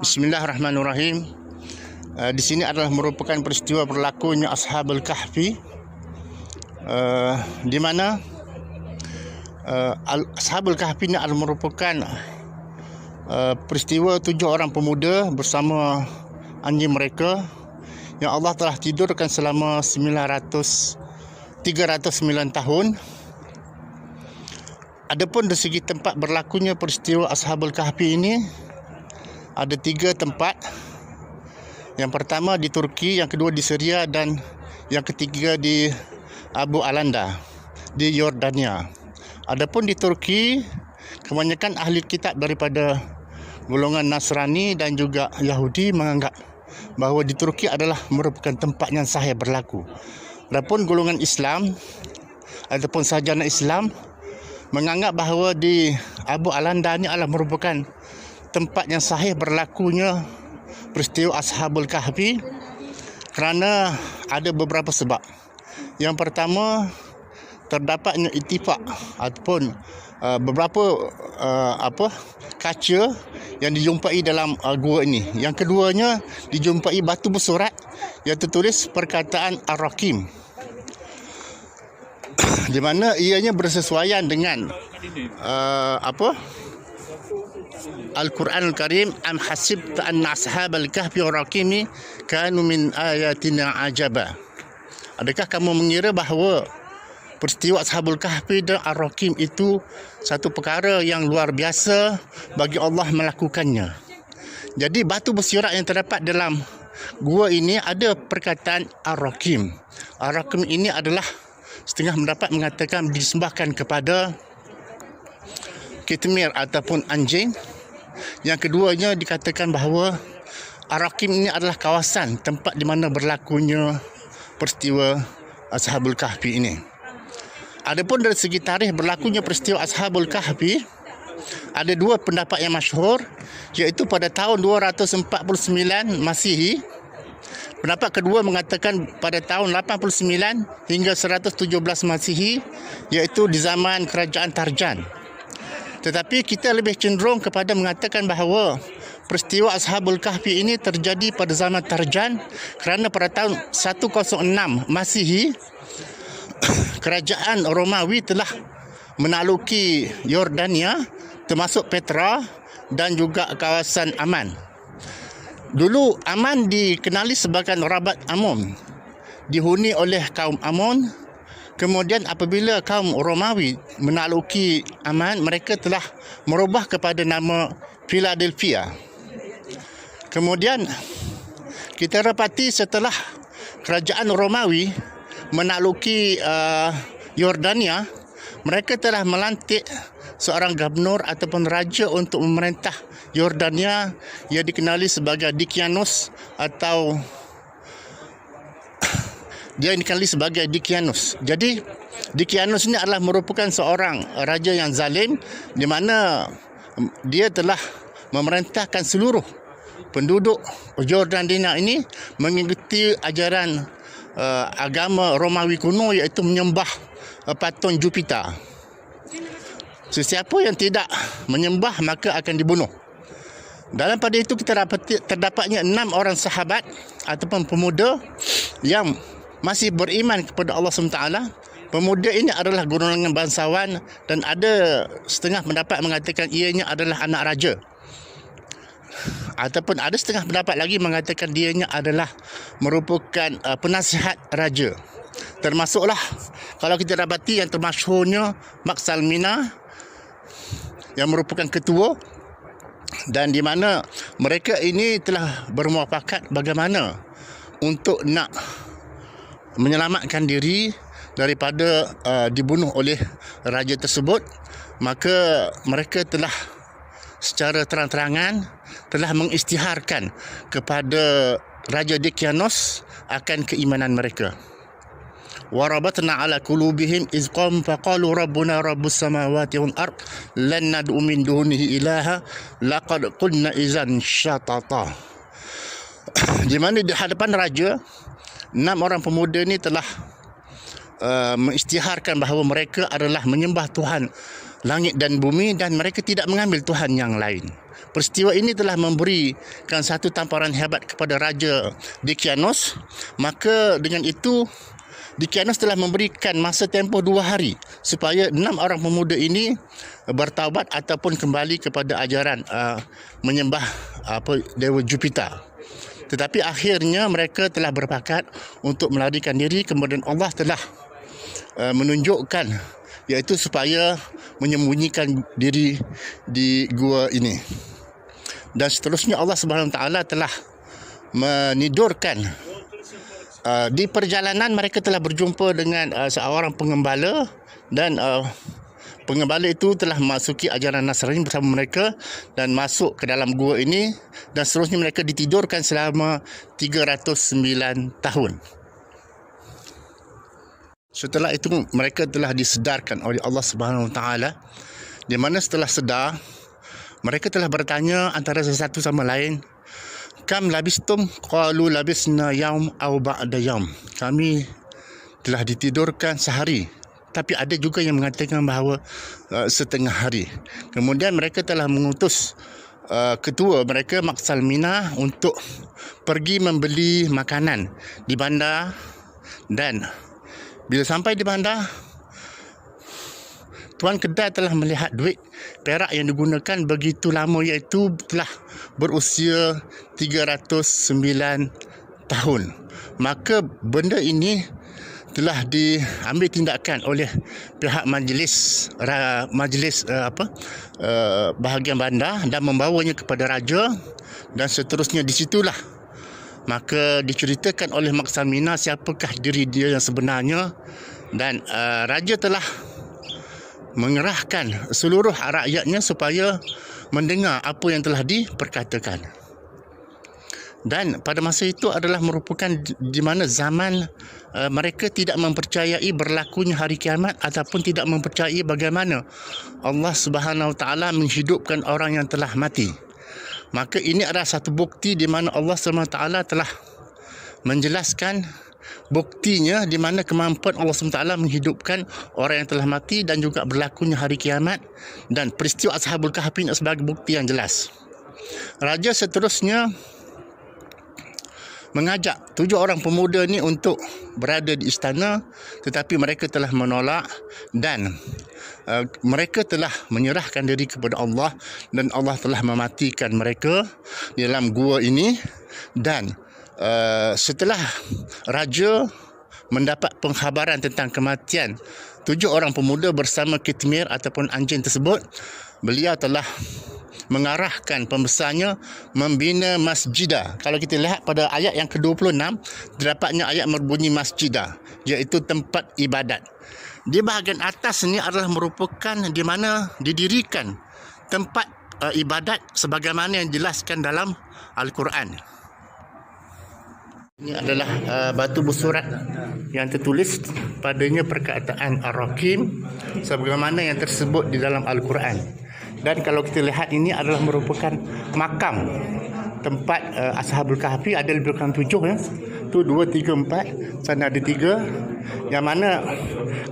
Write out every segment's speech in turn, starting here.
Bismillahirrahmanirrahim. Di sini adalah merupakan peristiwa berlakunya Ashabul Kahfi, di mana Ashabul Kahfi ini adalah merupakan peristiwa 7 orang pemuda bersama anjing mereka yang Allah telah tidurkan selama 309 tahun. Adapun dari segi tempat berlakunya peristiwa Ashabul Kahfi ini, ada 3 tempat. Yang pertama di Turki, yang kedua di Syria, dan yang ketiga di Abu Alanda di Yordania. Adapun di Turki, kebanyakan ahli kitab daripada golongan Nasrani dan juga Yahudi menganggap bahawa di Turki adalah merupakan tempat yang sahih berlaku. Adapun golongan Islam ataupun sarjana Islam menganggap bahawa di Abu Alanda ini adalah merupakan tempat yang sahih berlakunya peristiwa Ashabul Kahfi kerana ada beberapa sebab. Yang pertama, terdapatnya ittifaq ataupun beberapa kaca yang dijumpai dalam gua ini. Yang keduanya, dijumpai batu bersurat yang tertulis perkataan Ar-Rakim, di mana ianya bersesuaian dengan Al-Quran Al-Karim, am hasibta anna ashabal kahfi war-raqimi kanu min ayatina ajaba. Adakah kamu mengira bahawa peristiwa Ashabul Kahfi dan Ar-Raqim itu satu perkara yang luar biasa bagi Allah melakukannya? Jadi batu bersurat yang terdapat dalam gua ini ada perkataan Ar-Raqim. Ar-Raqim ini adalah setengah mendapat mengatakan disembahkan kepada kitmir ataupun anjing. Yang keduanya dikatakan bahawa Ar-Raqim ini adalah kawasan tempat di mana berlakunya peristiwa Ashabul Kahfi ini. Adapun dari segi tarikh berlakunya peristiwa Ashabul Kahfi, ada 2 pendapat yang masyhur, iaitu pada tahun 249 Masihi. Pendapat kedua mengatakan pada tahun 89 hingga 117 Masihi, iaitu di zaman kerajaan Tarjan. Tetapi kita lebih cenderung kepada mengatakan bahawa peristiwa Ashabul Kahfi ini terjadi pada zaman Tarjan kerana pada tahun 106 Masihi kerajaan Romawi telah menakluki Yordania, termasuk Petra dan juga kawasan Aman. Dulu Aman dikenali sebagai Rabat Amun, dihuni oleh kaum Amun. Kemudian apabila kaum Romawi menakluki Aman, mereka telah merubah kepada nama Philadelphia. Kemudian kita dapati setelah kerajaan Romawi menakluki Yordania, mereka telah melantik seorang gubernur ataupun raja untuk memerintah Yordania yang dikenali sebagai Dikianus atau Jadi Dikianus ini adalah merupakan seorang raja yang zalim, di mana dia telah memerintahkan seluruh penduduk Yordania ini mengikuti ajaran agama Romawi kuno, iaitu menyembah patung Jupiter. Sesiapa yang tidak menyembah maka akan dibunuh. Dalam pada itu kita terdapatnya 6 orang sahabat ataupun pemuda yang masih beriman kepada Allah SWT. Pemuda ini adalah golongan bangsawan dan ada setengah pendapat mengatakan ianya adalah anak raja. Ataupun ada setengah pendapat lagi mengatakan dianya adalah merupakan penasihat raja. Termasuklah kalau kita dapati yang termasyhurnya Mak Salmina yang merupakan ketua, dan di mana mereka ini telah bermuafakat bagaimana untuk nak menyelamatkan diri daripada dibunuh oleh raja tersebut. Maka mereka telah secara terang-terangan telah mengisytiharkan kepada Raja Dikianus akan keimanan mereka. Warabatna ala qulubihim iz qam faqalu rabbuna rabbus samawati wal ard lan nad'u min dunihi ilaha laqad qulna idzan syatata. Di mana di hadapan raja, 6 orang pemuda ini telah mengisytiharkan bahawa mereka adalah menyembah Tuhan langit dan bumi, dan mereka tidak mengambil Tuhan yang lain. Peristiwa ini telah memberikan satu tamparan hebat kepada Raja Dicyanus. Maka dengan itu Dicyanus telah memberikan masa tempoh 2 hari supaya 6 orang pemuda ini bertaubat ataupun kembali kepada ajaran menyembah dewa Jupiter. Tetapi akhirnya mereka telah berpakat untuk melarikan diri. Kemudian Allah telah menunjukkan, iaitu supaya menyembunyikan diri di gua ini. Dan seterusnya Allah Subhanahu Wa Taala telah menidurkan. Di perjalanan mereka telah berjumpa dengan seorang pengembala, dan pengembala itu telah memasuki ajaran Nasrani bersama mereka dan masuk ke dalam gua ini, dan seterusnya mereka ditidurkan selama 309 tahun. Setelah itu mereka telah disedarkan oleh Allah Subhanahu Wa Taala, di mana setelah sedar mereka telah bertanya antara satu sama lain, kam labistum? Qalu labisna yaum aw ba'da yaum. Kami telah ditidurkan sehari, tapi ada juga yang mengatakan bahawa setengah hari. Kemudian mereka telah mengutus ketua mereka Maksalmina untuk pergi membeli makanan di bandar, dan bila sampai di bandar, tuan kedai telah melihat duit perak yang digunakan begitu lama, iaitu telah berusia 309 tahun. Maka benda ini telah diambil tindakan oleh pihak majlis bahagian bandar dan membawanya kepada raja, dan seterusnya di situlah maka diceritakan oleh Maksalmina siapakah diri dia yang sebenarnya, dan raja telah mengerahkan seluruh rakyatnya supaya mendengar apa yang telah diperkatakan. Dan pada masa itu adalah merupakan di mana zaman mereka tidak mempercayai berlakunya hari kiamat ataupun tidak mempercayai bagaimana Allah Subhanahu Wa Taala menghidupkan orang yang telah mati. Maka ini adalah satu bukti di mana Allah SWT telah menjelaskan buktinya di mana kemampuan Allah SWT menghidupkan orang yang telah mati, dan juga berlakunya hari kiamat, dan peristiwa Ashabul Kahfi sebagai bukti yang jelas. Raja seterusnya mengajak 7 orang pemuda ni untuk berada di istana, tetapi mereka telah menolak, dan mereka telah menyerahkan diri kepada Allah, dan Allah telah mematikan mereka di dalam gua ini. Dan setelah raja mendapat pengkhabaran tentang kematian 7 orang pemuda bersama Kitmir ataupun anjing tersebut, beliau telah mengarahkan pembesarnya membina masjidah. Kalau kita lihat pada ayat yang ke-26, terdapatnya ayat berbunyi masjidah, iaitu tempat ibadat. Di bahagian atas ini adalah merupakan di mana didirikan tempat ibadat sebagaimana yang dijelaskan dalam Al-Quran. Ini adalah batu bersurat yang tertulis padanya perkataan Ar-Rakim sebagaimana yang tersebut di dalam Al-Quran. Dan kalau kita lihat, ini adalah merupakan makam tempat Ashabul Kahfi. Ada lebih kurang 7 ya. Tu 2, 3, 4. Sana ada 3. Yang mana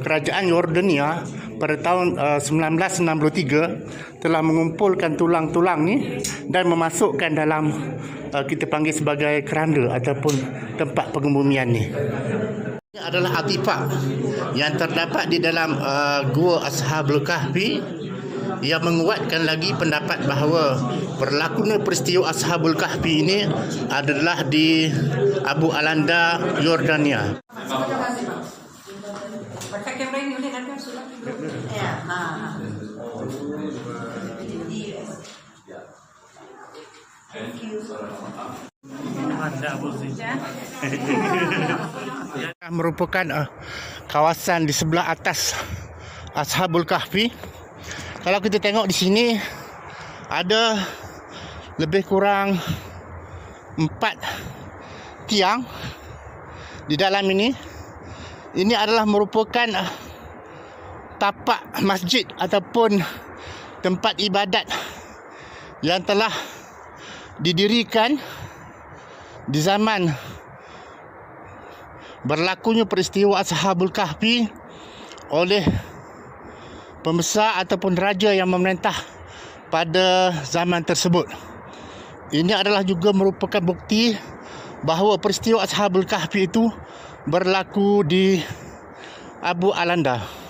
kerajaan Yordania pada tahun 1963 telah mengumpulkan tulang-tulang ni dan memasukkan dalam kita panggil sebagai keranda ataupun tempat pengebumian ni. Ini adalah artifak yang terdapat di dalam gua Ashabul Kahfi yang menguatkan lagi pendapat bahawa berlakunya peristiwa Ashabul Kahfi ini adalah di Abu Alanda, Yordania. Merupakan kawasan di sebelah atas Ashabul Kahfi. Kalau kita tengok di sini ada lebih kurang 4 tiang di dalam ini. Ini adalah merupakan tapak masjid ataupun tempat ibadat yang telah didirikan di zaman berlakunya peristiwa Ashabul Kahfi oleh pembesar ataupun raja yang memerintah pada zaman tersebut. Ini adalah juga merupakan bukti bahawa peristiwa Ashabul Kahfi itu berlaku di Abu Alanda.